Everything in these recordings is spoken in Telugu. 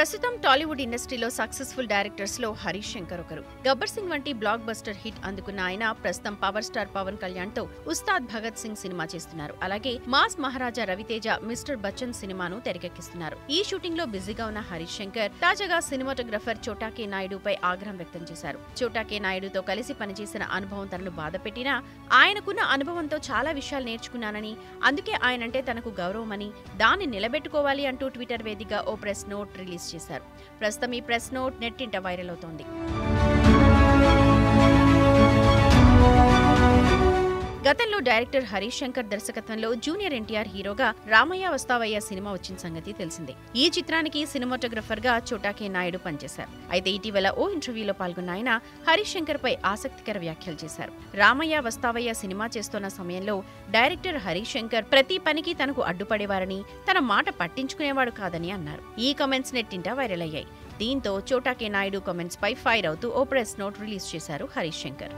ప్రస్తుతం టాలీవుడ్ ఇండస్ట్రీలో సక్సెస్ఫుల్ డైరెక్టర్స్ లో హరీష్ శంకర్ ఒకరు. గబ్బర్ సింగ్ వంటి బ్లాక్ బస్టర్ హిట్ అందుకున్న ఆయన ప్రస్తుతం పవర్ స్టార్ పవన్ కళ్యాణ్ తో ఉస్తాద్ భగత్ సింగ్ సినిమా చేస్తున్నారు. అలాగే మాస్ మహారాజా రవితేజ మిస్టర్ బచ్చన్ సినిమాను తెరకెక్కిస్తున్నారు. ఈ షూటింగ్ లో బిజీగా ఉన్న హరీష్ శంకర్ తాజాగా సినిమాటోగ్రఫర్ చోటా కే నాయుడుపై ఆగ్రహం వ్యక్తం చేశారు. చోటా కే నాయుడుతో కలిసి పనిచేసిన అనుభవం తనను బాధపెట్టినా ఆయనకున్న అనుభవంతో చాలా విషయాలు నేర్చుకున్నానని, అందుకే ఆయనంటే తనకు గౌరవమని, దాన్ని నిలబెట్టుకోవాలి అంటూ ట్విట్టర్ వేదికగా ఓ ప్రెస్ నోట్ రిలీజ్ చేశారు. ప్రస్తుతం ఈ ప్రెస్ నోట్ నెట్టింట వైరల్ అవుతోంది. గతంలో డైరెక్టర్ హరీష్ శంకర్ దర్శకత్వంలో జూనియర్ ఎన్టీఆర్ హీరోగా రామయ్య వస్తావయ్య సినిమా వచ్చిన సంగతి తెలిసిందే. ఈ చిత్రానికి సినిమాటోగ్రఫర్ గా చోటా కే నాయుడు పనిచేశారు. అయితే ఇటీవల ఓ ఇంటర్వ్యూలో పాల్గొన్న ఆయన హరీష్ శంకర్ పై ఆసక్తికర వ్యాఖ్యలు చేశారు. రామయ్య వస్తావయ్య సినిమా చేస్తున్న సమయంలో డైరెక్టర్ హరీష్ శంకర్ ప్రతి పనికి తనకు అడ్డుపడేవారని, తన మాట పట్టించుకునేవాడు కాదని అన్నారు. ఈ కామెంట్స్ నెట్టింట వైరల్ అయ్యాయి. దీంతో చోటా కే నాయుడు కామెంట్స్ పై ఫైర్ అవుతూ ఓ ప్రెస్ నోట్ రిలీజ్ చేశారు హరీష్ శంకర్.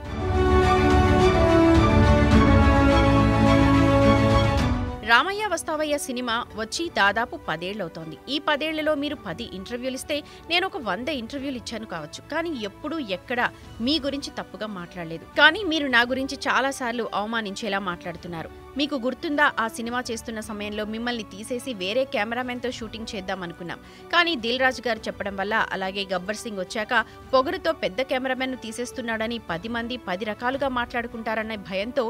రామయ్య వస్తావయ్య సినిమా వచ్చి దాదాపు 10 ఏళ్లవుతోంది. ఈ 10 ఏళ్లలో మీరు 10 ఇంటర్వ్యూలు ఇస్తే నేను ఒక 100 ఇంటర్వ్యూలు ఇచ్చాను కావచ్చు, కానీ ఎప్పుడూ ఎక్కడా మీ గురించి తప్పుగా మాట్లాడలేదు. కానీ మీరు నా గురించి చాలా సార్లు అవమానించేలా మాట్లాడుతున్నారు. మీకు గుర్తుందా, ఆ సినిమా చేస్తున్న సమయంలో మిమ్మల్ని తీసేసి వేరే కెమెరామెన్తో షూటింగ్ చేద్దామనుకున్నాం. కానీ దిల్ రాజు గారు చెప్పడం వల్ల, అలాగే గబ్బర్ సింగ్ వచ్చాక పొగరుతో పెద్ద కెమెరామెన్ను తీసేస్తున్నాడని 10 మంది 10 రకాలుగా మాట్లాడుకుంటారన్న భయంతో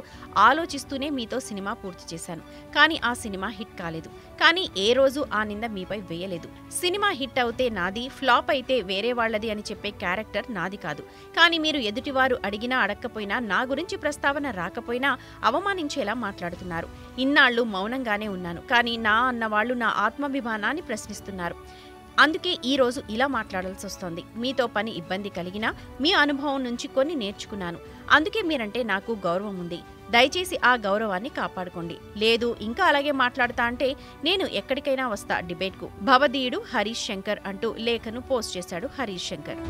ఆలోచిస్తూనే మీతో సినిమా పూర్తి చేశాను. కానీ ఆ సినిమా హిట్ కాలేదు. కానీ ఏ రోజు ఆ నింద మీపై వేయలేదు. సినిమా హిట్ అవుతే నాది, ఫ్లాప్ అయితే వేరే వాళ్లది అని చెప్పే క్యారెక్టర్ నాది కాదు. కానీ మీరు ఎదుటివారు అడిగినా అడక్కపోయినా, నా గురించి ప్రస్తావన రాకపోయినా అవమానించేలా మాట్లాడుతున్నారు. ఇన్నాళ్లు మౌనంగానే ఉన్నాను, కానీ నా అన్నవాళ్లు నా ఆత్మాభిమానాన్ని ప్రశ్నిస్తున్నారు. అందుకే ఈ రోజు ఇలా మాట్లాడాల్సి వస్తోంది. మీతో పని ఇబ్బంది కలిగినా మీ అనుభవం నుంచి కొన్ని నేర్చుకున్నాను. అందుకే మీరంటే నాకు గౌరవం ఉంది. దయచేసి ఆ గౌరవాన్ని కాపాడుకోండి. లేదు ఇంకా అలాగే మాట్లాడతా అంటే నేను ఎక్కడికైనా వస్తా డిబేట్కు. భవదీయుడు హరీష్ శంకర్ అంటూ లేఖను పోస్ట్ చేశాడు హరీష్ శంకర్.